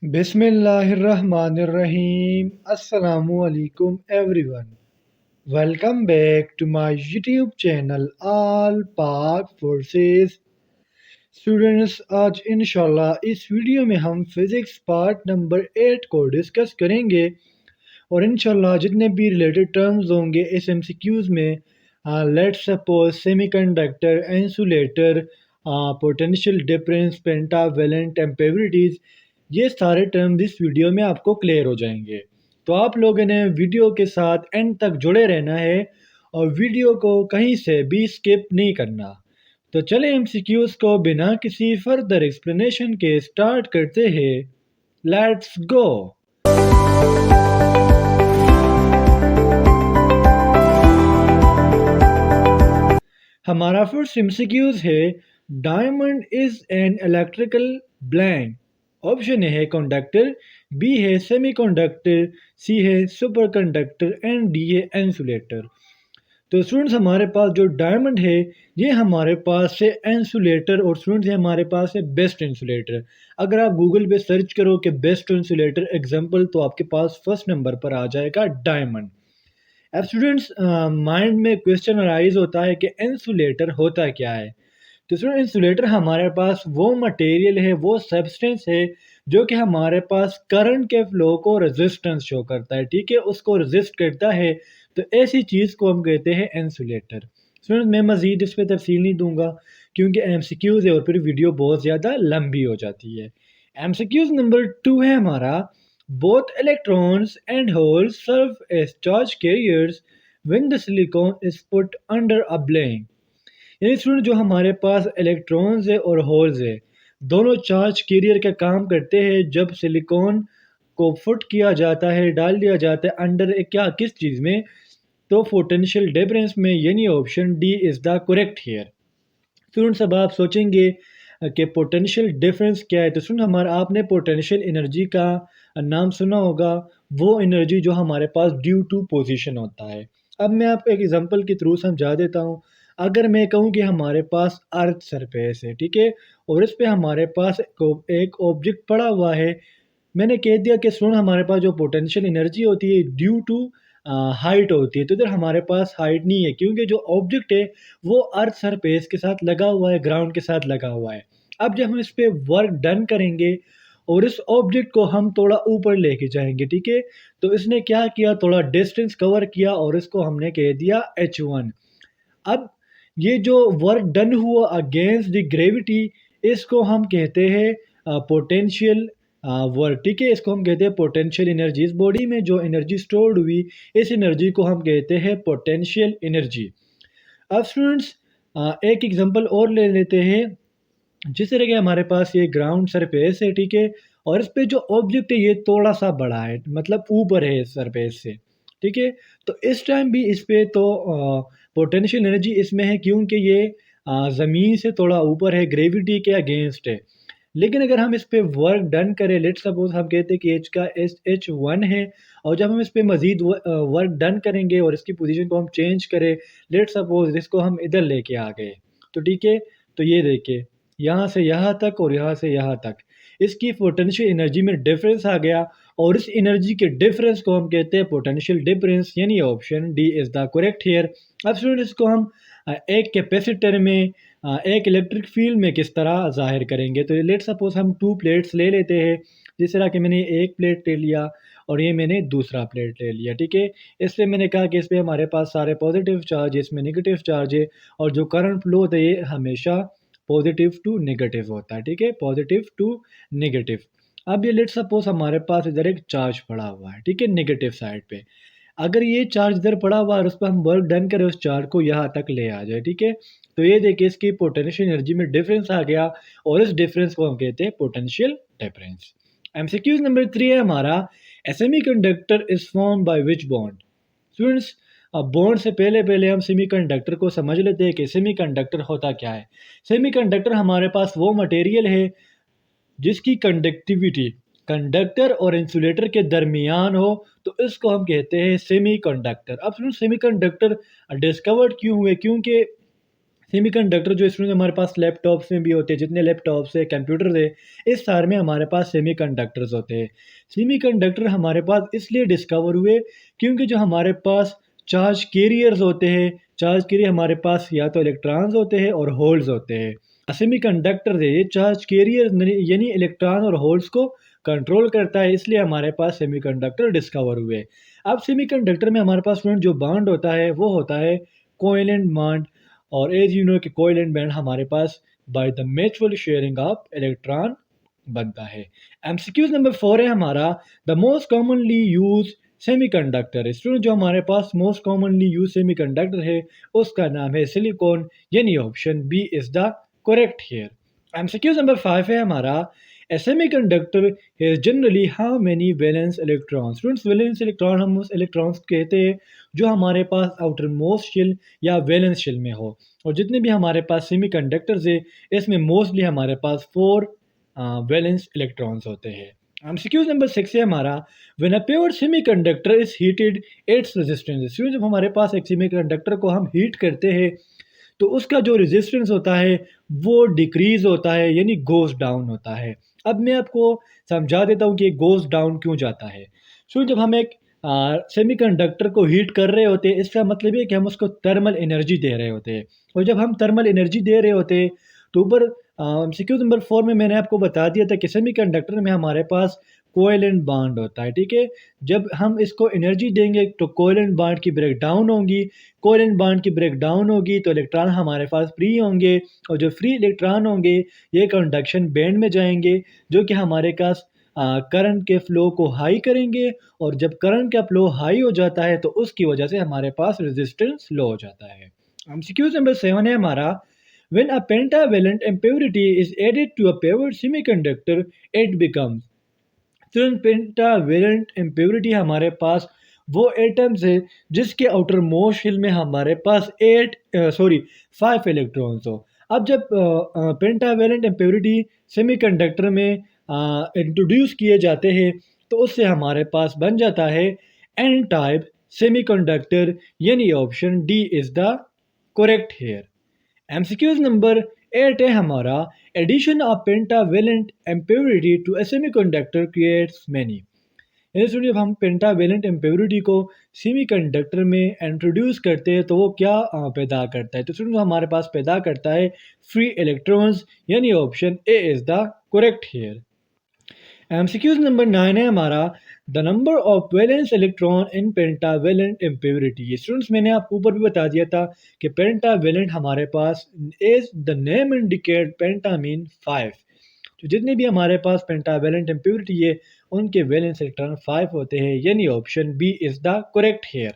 Bismillahirrahmanirrahim. Assalamu alaikum everyone. Welcome back to my YouTube channel All Park Forces. Students आज इंशाल्लाह इस video में हम फिज़िक्स पार्ट नंबर 8 को डिस्कस करेंगे और इंशाल्लाह जितने भी रिलेटेड टर्म्स होंगे इस एमसीक्यूज़ में let's suppose semiconductor, insulator, potential difference, pentavalent impurities, ये सारे टर्म्स इस वीडियो में आपको क्लियर हो जाएंगे। तो आप लोगों ने वीडियो के साथ एंड तक जुड़े रहना है और वीडियो को कहीं से भी स्किप नहीं करना। तो चलें एमसीक्यूज़ को बिना किसी फर्दर एक्सप्लेनेशन के स्टार्ट करते हैं। Let's go. हमारा फर्स्ट एमसीक्यूज़ है diamond is an electrical blank. Option A है कंडक्टर, बी है सेमीकंडक्टर, सी है सुपरकंडक्टर एंड डी है इंसुलेटर। तो स्टूडेंट्स हमारे पास जो डायमंड है ये हमारे पास है इंसुलेटर और स्टूडेंट्स हमारे पास है बेस्ट इंसुलेटर। अगर आप गूगल पे सर्च करो कि बेस्ट इंसुलेटर एग्जांपल तो आपके पास फर्स्ट नंबर पर आ जाएगा डायमंड। अब स्टूडेंट्स माइंड में क्वेश्चन अराइज होता है कि इंसुलेटर होता क्या है। तो स्टूडेंट इंसुलेटर हमारे पास वो मटेरियल है, वो सब्सटेंस है जो कि हमारे पास करंट के फ्लो को रेजिस्टेंस शो करता है, ठीक है, उसको रेजिस्ट करता है। तो ऐसी चीज़ को हम कहते हैं इंसुलेटर। स्टूडेंट मैं मज़ीद इस पर तफसील नहीं दूंगा क्योंकि एमसीक्यूज़ है और फिर वीडियो बहुत ज़्यादा लंबी हो जाती है। एमसीक्यूज़ नंबर 2 है हमारा both electrons and holes serve as charge carriers when the silicon is put under a blank। यानी स्टूडेंट जो हमारे पास इलेक्ट्रॉन्स है और होल्स है दोनों चार्ज कैरियर का काम करते हैं जब सिलिकॉन को फुट किया जाता है, डाल दिया जाता है अंडर क्या किस चीज़ में, तो पोटेंशियल डिफरेंस में, यानी option D is the correct here. Students अब आप सोचेंगे कि पोटेंशियल डिफरेंस क्या है। तो स्टूडेंट हमारा आपने पोटेंशियल एनर्जी का नाम सुना होगा, वो एनर्जी जो हमारे पास ड्यू टू पोजीशन होता है। अब मैं आपको एक एग्जांपल के थ्रू समझा देता हूँ। अगर मैं कहूँ कि हमारे पास अर्थ सरफेस है, ठीक है, और इस पे हमारे पास एक ऑब्जेक्ट पड़ा हुआ है। मैंने कह दिया कि सुन हमारे पास जो पोटेंशियल एनर्जी होती है ड्यू टू हाइट होती है। तो इधर हमारे पास हाइट नहीं है क्योंकि जो ऑब्जेक्ट है वो अर्थ सरफेस के साथ लगा हुआ है, ग्राउंड के साथ लगा हुआ है। अब जब हम इस पे वर्क डन करेंगे और इस ऑब्जेक्ट को हम थोड़ा ऊपर लेके जाएंगे, ठीक है, तो इसने क्या किया, थोड़ा डिस्टेंस कवर किया और इसको हमने कह दिया h1। अब ये जो वर्क डन हुआ अगेंस्ट द ग्रेविटी, इसको हम कहते हैं पोटेंशियल वर्क, ठीक है, इसको हम कहते हैं पोटेंशियल एनर्जी। इस बॉडी में जो एनर्जी स्टोर्ड हुई इस एनर्जी को हम कहते हैं पोटेंशियल एनर्जी। अब स्टूडेंट्स एक एग्जांपल और ले लेते हैं। जिस तरह के हमारे पास ये ग्राउंड सरफेस है, ठीक है, और इस पे जो ऑब्जेक्ट है ये थोड़ा सा बड़ा है, मतलब ऊपर है इस सरफेस से, ठीक है। तो इस टाइम भी इस पे तो पोटेंशियल एनर्जी इसमें है क्योंकि ये ज़मीन से थोड़ा ऊपर है, ग्रेविटी के अगेंस्ट है। लेकिन अगर हम इस पे वर्क डन करें, लेट्स सपोज हम कहते हैं कि एच का H1 है, और जब हम इस पे मज़ीद वर्क डन करेंगे और इसकी पोजीशन को हम चेंज करें, लेट्स सपोज इसको हम इधर लेके आ गए, तो ठीक है, तो ये देखिए यहाँ से यहाँ तक और यहाँ से यहाँ तक इसकी पोटेंशियल एनर्जी में डिफरेंस आ गया और इस एनर्जी के डिफरेंस को हम कहते हैं पोटेंशियल डिफरेंस, यानी option D is the correct here. अब स्टूडेंट इसको हम एक कैपेसिटर में एक इलेक्ट्रिक फील्ड में किस तरह ज़ाहिर करेंगे। तो लेट सपोज हम टू प्लेट्स ले लेते हैं, जिस तरह कि मैंने एक प्लेट ले लिया और ये मैंने दूसरा प्लेट ले लिया, ठीक है। इस पर मैंने कहा कि इस पर हमारे पास सारे पॉजिटिव चार्ज है, इसमें नेगेटिव चार्ज है, और जो करंट फ्लो होता है ये हमेशा पॉजिटिव टू नेगेटिव होता है, ठीक है, पॉजिटिव टू नेगेटिव। अब ये लेट सपोज हमारे पास इधर एक चार्ज पड़ा हुआ है, ठीक है, नेगेटिव साइड पे। अगर ये चार्ज इधर पड़ा हुआ है और उस पर हम वर्क डन करें उस चार्ज को यहाँ तक ले आ जाए, ठीक है, तो ये देखिए इसकी पोटेंशियल एनर्जी में डिफरेंस आ गया और इस डिफरेंस को हम कहते हैं पोटेंशियल डिफरेंस। एमसीक्यूज नंबर 3 है हमारा, a semiconductor is form by which bond. Students अब बॉन्ड से पहले पहले हम सेमीकंडक्टर को समझ लेते हैं कि सेमीकंडक्टर होता क्या है। सेमीकंडक्टर हमारे पास वो मटेरियल है जिसकी कंडक्टिविटी कंडक्टर और इंसुलेटर के दरमियान हो, तो इसको हम कहते हैं सेमीकंडक्टर। अब सुनो सेमीकंडक्टर डिस्कवर्ड क्यों हुए, क्योंकि सेमीकंडक्टर जो स्टूडेंट हमारे पास लैपटॉप्स में भी होते हैं, जितने लैपटॉप्स है, कंप्यूटर है, इस सारे में हमारे पास सेमीकंडक्टर्स होते हैं। सेमीकंडक्टर हमारे पास इसलिए डिस्कवर हुए क्योंकि जो हमारे पास चार्ज कैरियर्स होते हैं, चार्ज कैरियर हमारे पास या तो इलेक्ट्रॉन्स होते हैं और होल्स होते हैं। सेमीकंडक्टर है ये चार्ज कैरियर यानी इलेक्ट्रॉन और होल्स को कंट्रोल करता है, इसलिए हमारे पास सेमीकंडक्टर डिस्कवर हुए। अब सेमीकंडक्टर में हमारे पास स्टूडेंट जो बॉन्ड होता है वो होता है कोवेलेंट बॉन्ड। और एज यू नो कि कोवेलेंट बॉन्ड हमारे पास by the mutual sharing of electron बनता है। एमसीक्यूज नंबर 4 है हमारा the most commonly use semiconductor. Student जो हमारे पास मोस्ट कॉमनली यूज सेमीकंडक्टर है उसका नाम है सिलिकॉन, यानी option B is the correct here. MCQs number 5 है हमारा A semiconductor has generally how many valence electrons? Students, valence electron हम उस electrons कहते हैं जो हमारे पास आउटर मोस्ट शेल या वैलेंस शेल में हो। और जितने भी हमारे पास सेमीकंडक्टर्स है इसमें मोस्टली हमारे पास 4 वैलेंस इलेक्ट्रॉन्स होते हैं। एमसीक्यूज नंबर 6 है हमारा when a pure semiconductor is heated its resistance. जब हमारे पास एक सेमीकंडक्टर को हम हीट करते हैं तो उसका जो रेजिस्टेंस होता है वो डिक्रीज होता है, यानी गोज डाउन होता है। अब मैं आपको समझा देता हूँ कि गोज डाउन क्यों जाता है। सो जब हम एक सेमीकंडक्टर को हीट कर रहे होते हैं इसका मतलब ये कि हम उसको थर्मल एनर्जी दे रहे होते हैं। और जब हम थर्मल एनर्जी दे रहे होते हैं तो ऊपर एमसीक्यू नंबर 4 में मैंने आपको बता दिया था कि सेमीकंडक्टर में हमारे पास कोवेलेंट बॉन्ड होता है, ठीक है। जब हम इसको एनर्जी देंगे तो कोवेलेंट बॉन्ड की ब्रेक डाउन होगी, कोवेलेंट बॉन्ड की ब्रेक डाउन होगी तो इलेक्ट्रॉन हमारे पास फ्री होंगे। और जो फ्री इलेक्ट्रॉन होंगे ये कंडक्शन बैंड में जाएंगे जो कि हमारे पास करंट के फ्लो को हाई करेंगे। और जब करंट का फ्लो हाई हो जाता है तो उसकी वजह से हमारे पास रेजिस्टेंस लो हो जाता है। एमसीक्यू नंबर 7 है हमारा when a pentavalent impurity is added to a paired semiconductor it becomes। तो पेंटावेलेंट इम्प्योरिटी हमारे पास वो एटम्स है जिसके आउटर मोस्ट शेल में हमारे पास 5 इलेक्ट्रॉन्स हो। अब जब पेंटावेलेंट इम्प्योरिटी सेमीकंडक्टर में इंट्रोड्यूस किए जाते हैं तो उससे हमारे पास बन जाता है एन टाइप सेमीकंडक्टर, यानी option D is the correct here. MCQs number 8 है हमारा addition of pentavalent impurity to a semiconductor creates many. यानी सुनिए जब हम पेंटावेलेंट इम्प्योरिटी को सेमीकंडक्टर में इंट्रोड्यूस करते हैं तो वो क्या पैदा करता है, तो सुनिए हमारे पास पैदा करता है फ्री इलेक्ट्रॉन्स, यानी option A is the correct here. MCQs number 9 है हमारा the number of valence electron in pentavalent impurity. Students मैंने आपको ऊपर भी बता दिया था कि पेंटावेलेंट हमारे पास is the name indicate penta mean 5। तो जितने भी हमारे पास पेंटावेलेंट इम्प्योरिटी है उनके वैलेंस इलेक्ट्रॉन 5 होते हैं, यानी option B is the correct here.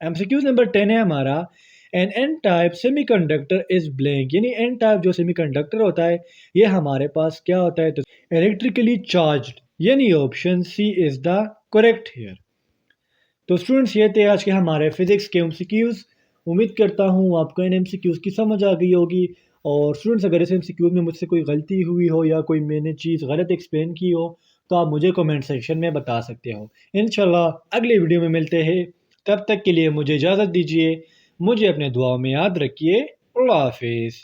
MCQs number 10 है हमारा n n type semiconductor is blank, यानी एन टाइप जो सेमीकंडक्टर होता है ये हमारे पास क्या होता है, तो इलेक्ट्रिकली चार्ज्ड, यानी option C is the correct here. तो स्टूडेंट्स ये थे आज के हमारे फिजिक्स के एमसीक्यूज। उम्मीद करता हूँ आपको इन एमसीक्यूज की समझ आ गई होगी। और स्टूडेंट्स अगर इस एमसीक्यूज में मुझसे कोई गलती हुई हो या कोई मैंने चीज़ गलत एक्सप्लेन की हो तो आप मुझे कमेंट सेक्शन में बता सकते हो। इंशाल्लाह अगले वीडियो में मिलते हैं, तब तक के लिए मुझे इजाज़त दीजिए। मुझे अपने दुआओं में याद रखिए। अल्लाह हाफिज़।